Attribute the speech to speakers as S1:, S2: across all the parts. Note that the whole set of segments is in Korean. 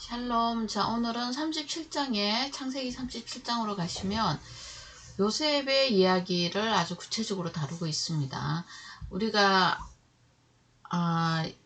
S1: 샬롬. 자, 오늘은 37장에 창세기 37장으로 가시면 요셉의 이야기를 아주 구체적으로 다루고 있습니다. 우리가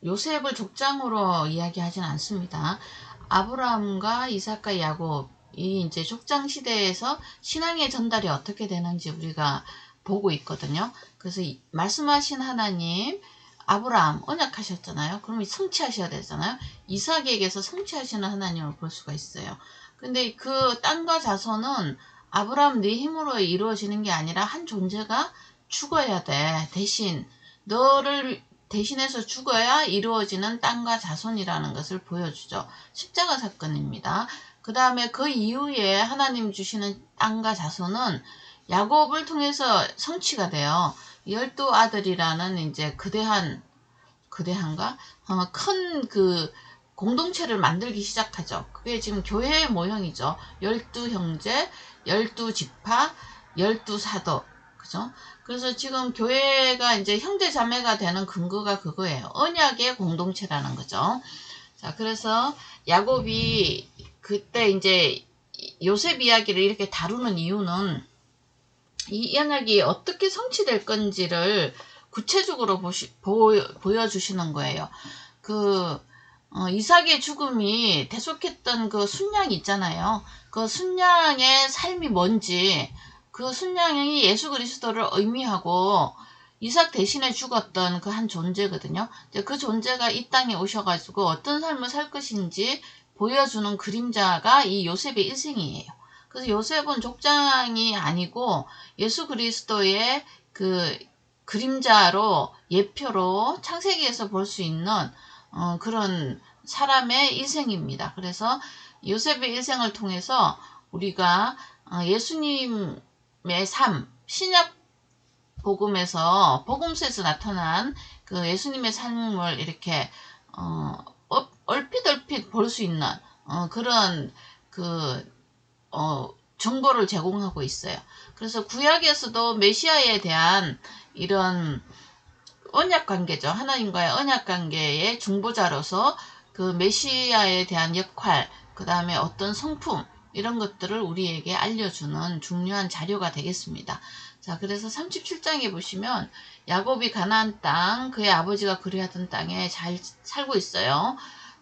S1: 요셉을 족장으로 이야기하진 않습니다. 아브라함과 이삭과 야곱이 이제 족장 시대에서 신앙의 전달이 어떻게 되는지 우리가 보고 있거든요. 그래서 말씀하신 하나님, 아브라함 언약하셨잖아요. 그러면 성취하셔야 되잖아요. 이삭에게서 성취하시는 하나님을 볼 수가 있어요. 근데 그 땅과 자손은 아브라함 네 힘으로 이루어지는 게 아니라 한 존재가 죽어야 돼. 대신 너를 대신해서 죽어야 이루어지는 땅과 자손이라는 것을 보여주죠. 십자가 사건입니다. 그 다음에 그 이후에 하나님 주시는 땅과 자손은 야곱을 통해서 성취가 돼요. 12아들이라는 이제 거대한가? 큰 그 공동체를 만들기 시작하죠. 그게 지금 교회의 모형이죠. 12형제, 12지파, 12사도. 그죠? 그래서 지금 교회가 이제 형제 자매가 되는 근거가 그거예요. 언약의 공동체라는 거죠. 자, 그래서 야곱이 그때 이제 요셉 이야기를 이렇게 다루는 이유는 이 언약이 어떻게 성취될 건지를 구체적으로 보여주시는 거예요. 이삭의 죽음이 대속했던 그 순양 있잖아요. 그 순양의 삶이 뭔지, 그 순양이 예수 그리스도를 의미하고 이삭 대신에 죽었던 그 한 존재거든요. 그 존재가 이 땅에 오셔가지고 어떤 삶을 살 것인지 보여주는 그림자가 이 요셉의 일생이에요. 그래서 요셉은 족장이 아니고 예수 그리스도의 그 그림자로 예표로 창세기에서 볼 수 있는 그런 사람의 일생입니다. 그래서 요셉의 일생을 통해서 우리가 예수님의 삶, 신약 복음에서 복음서에서 나타난 그 예수님의 삶을 이렇게 얼핏 볼 수 있는 그런 정보를 제공하고 있어요. 그래서 구약에서도 메시아에 대한 이런 언약 관계죠. 하나님과의 언약 관계의 중보자로서 그 메시아에 대한 역할, 그 다음에 어떤 성품, 이런 것들을 우리에게 알려주는 중요한 자료가 되겠습니다. 자, 그래서 37장에 보시면 야곱이 가나안 땅, 그의 아버지가 그리하던 땅에 잘 살고 있어요.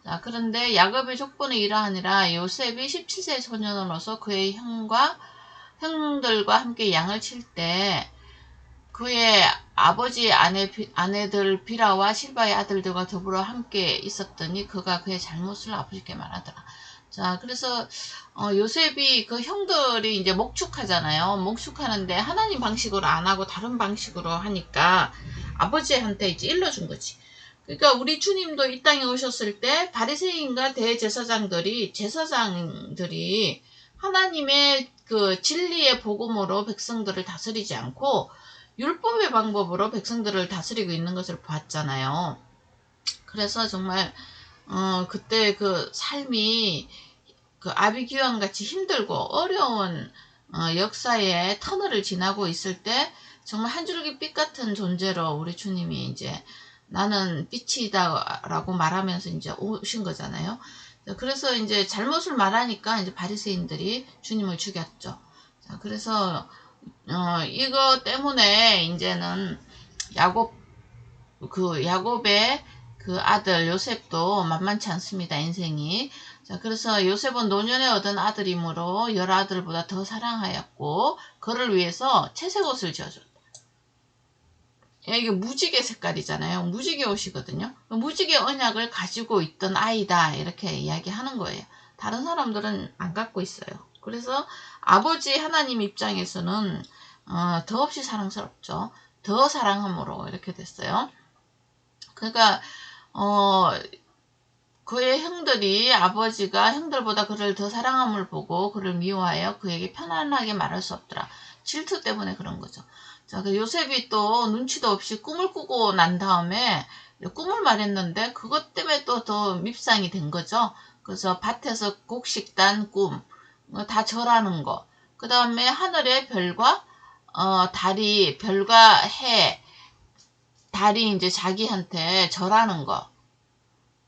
S1: 자, 그런데 야곱의 족보는 이러하니라. 요셉이 17세 소년으로서 그의 형들과 함께 양을 칠 때 그의 아버지 아내들 비라와 실바의 아들들과 더불어 함께 있었더니 그가 그의 잘못을 아버지께 말하더라. 자, 그래서 요셉이 그 형들이 이제 목축하잖아요. 목축하는데 하나님 방식으로 안 하고 다른 방식으로 하니까 아버지한테 이제 일러준 거지. 그러니까 우리 주님도 이 땅에 오셨을 때 바리새인과 제사장들이 하나님의 그 진리의 복음으로 백성들을 다스리지 않고 율법의 방법으로 백성들을 다스리고 있는 것을 봤잖아요. 그래서 정말 그때 그 삶이 그 아비규환 같이 힘들고 어려운 역사의 터널을 지나고 있을 때 정말 한 줄기 빛 같은 존재로 우리 주님이 이제 나는 빛이다 라고 말하면서 이제 오신 거잖아요. 그래서 이제 잘못을 말하니까 이제 바리새인들이 주님을 죽였죠. 자, 그래서 이거 때문에 이제는 야곱의 그 아들 요셉도 만만치 않습니다. 인생이. 자, 그래서 요셉은 노년에 얻은 아들이므로 여러 아들보다 더 사랑하였고 그를 위해서 채색 옷을 지어줬다. 이게 무지개 색깔이잖아요. 무지개 옷이거든요. 무지개 언약을 가지고 있던 아이다 이렇게 이야기하는 거예요. 다른 사람들은 안 갖고 있어요. 그래서 아버지 하나님 입장에서는 더없이 사랑스럽죠. 더 사랑함으로 이렇게 됐어요. 그러니까 그의 형들이 아버지가 형들보다 그를 더 사랑함을 보고 그를 미워하여 그에게 편안하게 말할 수 없더라. 질투 때문에 그런 거죠. 자, 그 요셉이 또 눈치도 없이 꿈을 꾸고 난 다음에 꿈을 말했는데 그것 때문에 또 더 밉상이 된 거죠. 그래서 밭에서 곡식 단 꿈, 다 절하는 거. 그 다음에 하늘의 별과 달이, 별과 해, 달이 이제 자기한테 절하는 거.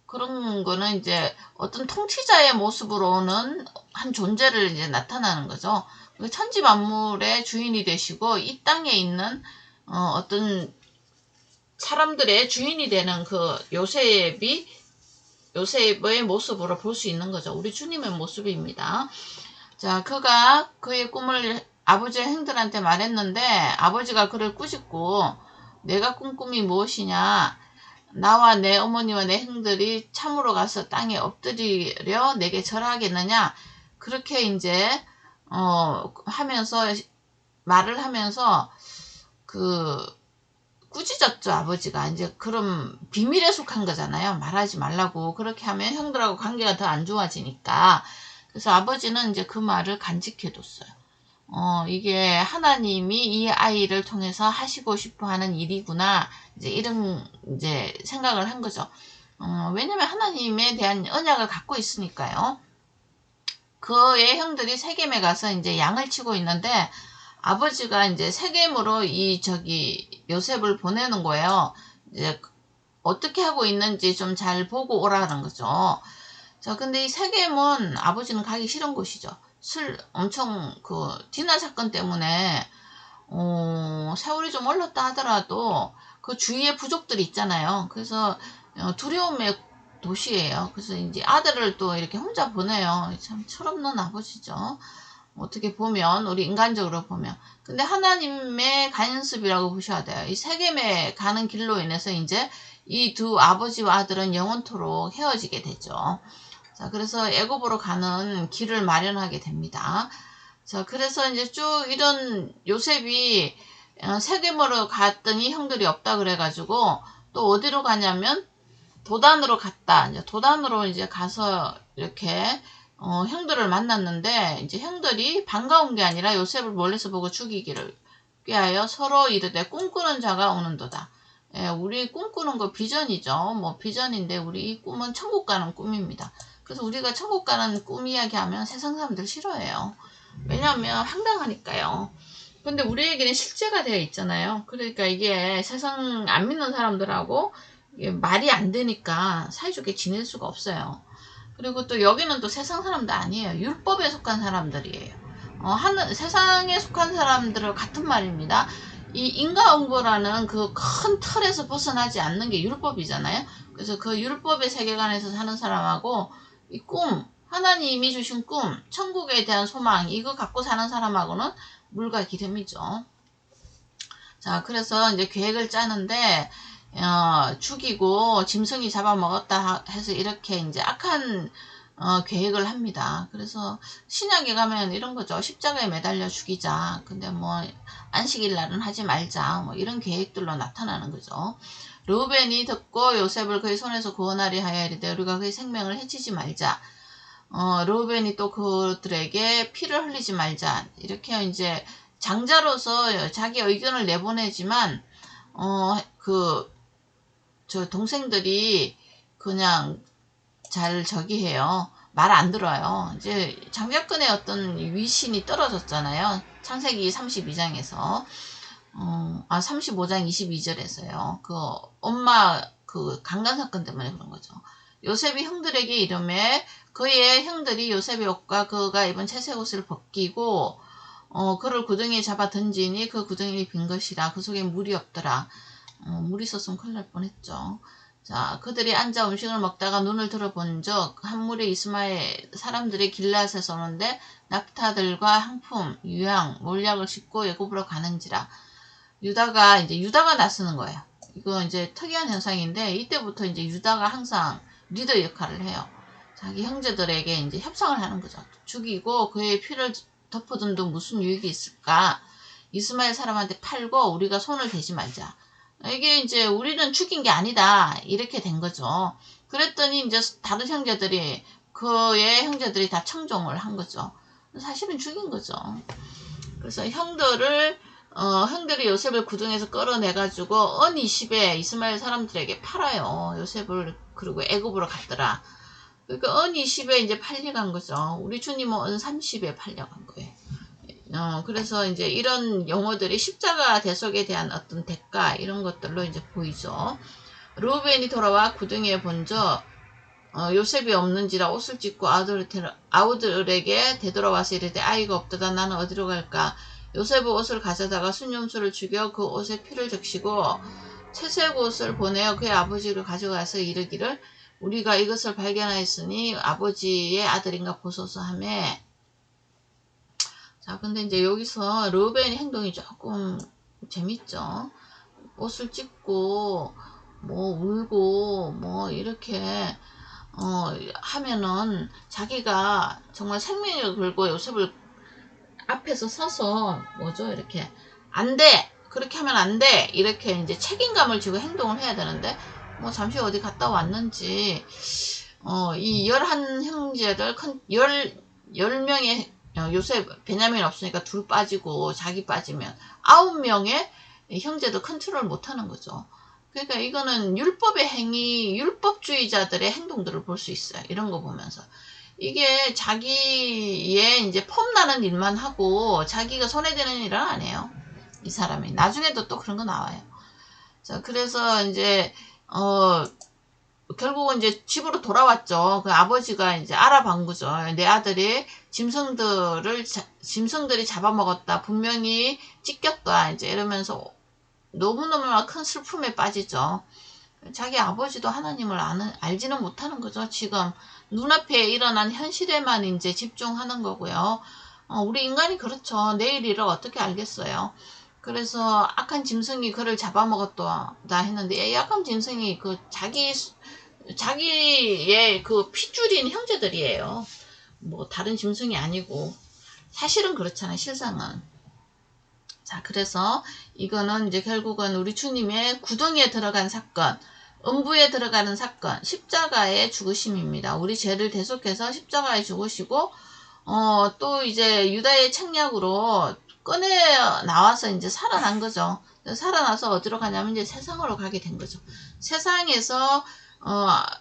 S1: 그런 거는 이제 어떤 통치자의 모습으로는 한 존재를 이제 나타나는 거죠. 천지 만물의 주인이 되시고 이 땅에 있는 어떤 사람들의 주인이 되는 그 요셉의 모습으로 볼 수 있는 거죠. 우리 주님의 모습입니다. 자, 그가 그의 꿈을 아버지의 형들한테 말했는데 아버지가 그를 꾸짖고 내가 꾼 꿈이 무엇이냐? 나와 내 어머니와 내 형들이 참으로 가서 땅에 엎드리려 내게 절하겠느냐? 그렇게 이제 하면서 말을 하면서 그 꾸짖었죠. 아버지가 이제 그럼 비밀에 속한 거잖아요. 말하지 말라고. 그렇게 하면 형들하고 관계가 더 안 좋아지니까. 그래서 아버지는 이제 그 말을 간직해뒀어요. 이게 하나님이 이 아이를 통해서 하시고 싶어 하는 일이구나. 이제 이런 이제 생각을 한 거죠. 왜냐면 하나님에 대한 언약을 갖고 있으니까요. 그의 형들이 세겜에 가서 이제 양을 치고 있는데 아버지가 이제 세겜으로 요셉을 보내는 거예요. 이제 어떻게 하고 있는지 좀 잘 보고 오라는 거죠. 자, 근데 이 세겜은 아버지는 가기 싫은 곳이죠. 엄청 디나 사건 때문에 세월이 좀 흘렀다 하더라도 그 주위에 부족들이 있잖아요. 그래서 두려움의 도시예요. 그래서 이제 아들을 또 이렇게 혼자 보내요. 참 철없는 아버지죠. 어떻게 보면 우리 인간적으로 보면 근데 하나님의 간섭이라고 보셔야 돼요. 이 세겜에 가는 길로 인해서 이제 이 두 아버지와 아들은 영원토록 헤어지게 되죠. 자, 그래서 애굽으로 가는 길을 마련하게 됩니다. 자, 그래서 이제 쭉 이런 요셉이 세겜으로 갔더니 형들이 없다 그래가지고 또 어디로 가냐면 도단으로 갔다. 이제 도단으로 이제 가서 이렇게 형들을 만났는데 이제 형들이 반가운 게 아니라 요셉을 멀리서 보고 죽이기를 꾀하여 서로 이르되 꿈꾸는 자가 오는도다. 예, 우리 꿈꾸는 거 비전이죠. 뭐 비전인데 우리 이 꿈은 천국 가는 꿈입니다. 그래서 우리가 천국 가는 꿈 이야기하면 세상 사람들 싫어해요. 왜냐하면 황당하니까요. 근데 우리에게는 실제가 되어 있잖아요. 그러니까 이게 세상 안 믿는 사람들하고 이게 말이 안 되니까 사이좋게 지낼 수가 없어요. 그리고 또 여기는 또 세상 사람도 아니에요. 율법에 속한 사람들이에요. 세상에 속한 사람들은 같은 말입니다. 이 인과응보라는 그 큰 틀에서 벗어나지 않는 게 율법이잖아요. 그래서 그 율법의 세계관에서 사는 사람하고 이 꿈, 하나님이 주신 꿈, 천국에 대한 소망 이거 갖고 사는 사람하고는 물과 기름이죠. 자, 그래서 이제 계획을 짜는데 죽이고 짐승이 잡아먹었다 해서 이렇게 이제 악한 계획을 합니다. 그래서 신약에 가면 이런 거죠. 십자가에 매달려 죽이자. 근데 뭐 안식일 날은 하지 말자. 뭐 이런 계획들로 나타나는 거죠. 르우벤이 듣고 요셉을 그의 손에서 구원하리 하여 이르되 우리가 그의 생명을 해치지 말자. 르우벤이 또 그들에게 피를 흘리지 말자. 이렇게 이제 장자로서 자기 의견을 내보내지만 저 동생들이 그냥 잘 해요. 말 안 들어요. 이제 장자권의 어떤 위신이 떨어졌잖아요. 창세기 32장에서. 35장 22절에서요. 엄마 강간 사건 때문에 그런 거죠. 요셉이 형들에게 이름에 그의 형들이 요셉의 옷과 그가 입은 채색 옷을 벗기고 그를 구덩이에 잡아 던지니 그 구덩이를 빈 것이라 그 속에 물이 없더라. 물이 있었으면 큰일 날 뻔했죠. 자, 그들이 앉아 음식을 먹다가 눈을 들어본 적 한 무리 이스마엘 사람들이 길앗에서 오는데 낙타들과 항품, 유향, 몰약을 싣고 애굽으로 가는지라. 유다가 나서는 거예요. 이거 이제 특이한 현상인데 이때부터 이제 유다가 항상 리더 역할을 해요. 자기 형제들에게 이제 협상을 하는 거죠. 죽이고 그의 피를 덮어둔도 무슨 유익이 있을까? 이스마엘 사람한테 팔고 우리가 손을 대지 말자. 이게 이제 우리는 죽인 게 아니다. 이렇게 된 거죠. 그랬더니 이제 다른 그의 형제들이 다 청종을 한 거죠. 사실은 죽인 거죠. 그래서 형들이 요셉을 구덩이에서 끌어내가지고 은 20에 이스마엘 사람들에게 팔아요. 요셉을 그리고 애굽으로 갔더라. 그러니까 은 20에 이제 팔려간 거죠. 우리 주님은 은 30에 팔려간 거예요. 그래서 이제 이런 용어들이 십자가 대속에 대한 어떤 대가 이런 것들로 이제 보이죠. 르우벤이 돌아와 구덩이에 본적 요셉이 없는지라 옷을 찢고 아우들에게 되돌아와서 이르되 아이가 없도다. 나는 어디로 갈까? 요셉의 옷을 가져다가 순념수를 죽여 그 옷에 피를 적시고 채색 옷을 보내어 그의 아버지를 가져가서 이르기를 우리가 이것을 발견하였으니 아버지의 아들인가 보소서 하며. 자, 근데 이제 여기서 르우벤의 행동이 조금 재밌죠. 옷을 찢고 뭐 울고 뭐 이렇게 하면은 자기가 정말 생명을 걸고 요셉을 앞에서 서서 뭐죠, 이렇게 안 돼, 그렇게 하면 안 돼, 이렇게 이제 책임감을 지고 행동을 해야 되는데 뭐 잠시 어디 갔다 왔는지 이 11형제들 10명의 요셉 베냐민 없으니까 둘 빠지고 자기 빠지면 9명의 형제도 컨트롤 못하는 거죠. 그러니까 이거는 율법의 행위, 율법주의자들의 행동들을 볼 수 있어요. 이런 거 보면서. 이게 자기의 이제 폼나는 일만 하고 자기가 손해되는 일은 안 해요. 이 사람이. 나중에도 또 그런 거 나와요. 자, 그래서 이제, 결국은 이제 집으로 돌아왔죠. 그 아버지가 이제 알아본 거죠. 내 아들이 짐승들이 잡아먹었다. 분명히 찢겼다. 이제 이러면서 너무너무 큰 슬픔에 빠지죠. 자기 아버지도 하나님을 알지는 못하는 거죠. 지금 눈앞에 일어난 현실에만 이제 집중하는 거고요. 우리 인간이 그렇죠. 내일 일을 어떻게 알겠어요. 그래서 악한 짐승이 그를 잡아먹었다 했는데, 이 악한 짐승이 그 자기의 그 핏줄인 형제들이에요. 뭐 다른 짐승이 아니고. 사실은 그렇잖아요. 실상은. 자, 그래서 이거는 이제 결국은 우리 주님의 구덩이에 들어간 사건, 음부에 들어가는 사건, 십자가의 죽으심입니다. 우리 죄를 대속해서 십자가에 죽으시고, 또 이제 유다의 책략으로 꺼내 나와서 이제 살아난 거죠. 살아나서 어디로 가냐면 이제 세상으로 가게 된 거죠. 세상에서,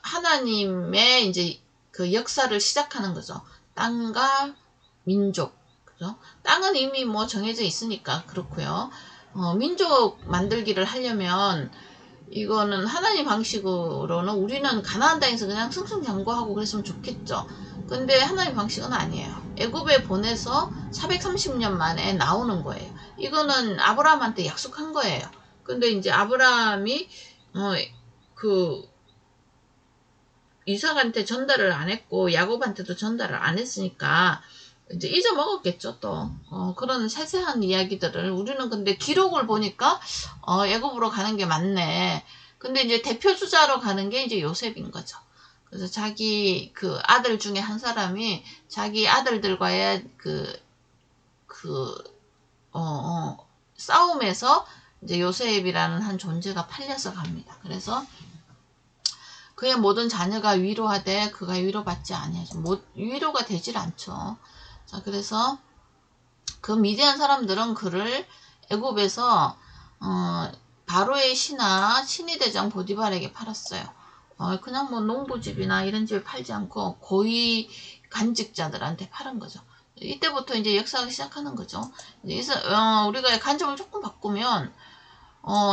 S1: 하나님의 이제 그 역사를 시작하는 거죠. 땅과 민족. 그죠? 땅은 이미 뭐 정해져 있으니까 그렇고요. 민족 만들기를 하려면 이거는 하나님 방식으로는 우리는 가나안 땅에서 그냥 승승장구하고 그랬으면 좋겠죠. 근데 하나님 방식은 아니에요. 애굽에 보내서 430년 만에 나오는 거예요. 이거는 아브라함한테 약속한 거예요. 근데 이제 아브라함이 그 이삭한테 전달을 안 했고 야곱한테도 전달을 안 했으니까 이제 잊어먹었겠죠, 또. 그런 세세한 이야기들을. 우리는 근데 기록을 보니까, 애굽으로 가는 게 맞네. 근데 이제 대표주자로 가는 게 이제 요셉인 거죠. 그래서 자기 그 아들 중에 한 사람이 자기 아들들과의 싸움에서 이제 요셉이라는 한 존재가 팔려서 갑니다. 그래서 그의 모든 자녀가 위로하되 그가 위로받지 아니하죠. 위로가 되질 않죠. 자, 그래서 그 미디안 사람들은 그를 애굽에서 바로의 신이 대장 보디발에게 팔았어요. 그냥 뭐 농부집이나 이런 집에 팔지 않고 고위 간직자들한테 팔은 거죠. 이때부터 이제 역사가 시작하는 거죠. 우리가 관점을 조금 바꾸면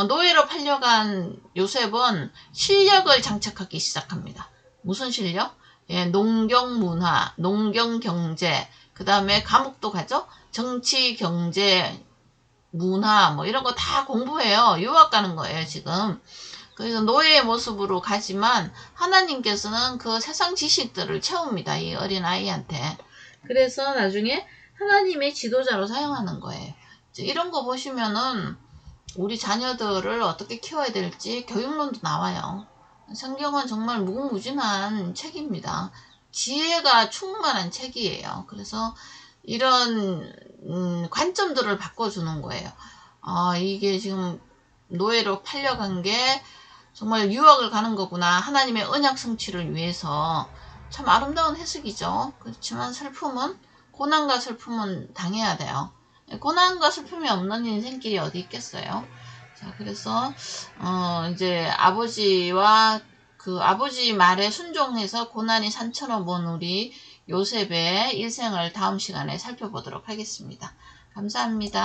S1: 노예로 팔려간 요셉은 실력을 장착하기 시작합니다. 무슨 실력? 예, 농경 문화, 농경 경제, 그 다음에 감옥도 가죠. 정치, 경제, 문화 뭐 이런 거 다 공부해요. 유학 가는 거예요, 지금. 그래서 노예의 모습으로 가지만 하나님께서는 그 세상 지식들을 채웁니다. 이 어린 아이한테. 그래서 나중에 하나님의 지도자로 사용하는 거예요. 이런 거 보시면은 우리 자녀들을 어떻게 키워야 될지 교육론도 나와요. 성경은 정말 무궁무진한 책입니다. 지혜가 충만한 책이에요. 그래서 이런 관점들을 바꿔주는 거예요. 이게 지금 노예로 팔려간 게 정말 유학을 가는 거구나. 하나님의 언약 성취를 위해서. 참 아름다운 해석이죠. 그렇지만 고난과 슬픔은 당해야 돼요. 고난과 슬픔이 없는 인생길이 어디 있겠어요. 자, 그래서 이제 아버지와 그 아버지 말에 순종해서 고난이 산처럼 온 우리 요셉의 일생을 다음 시간에 살펴보도록 하겠습니다. 감사합니다.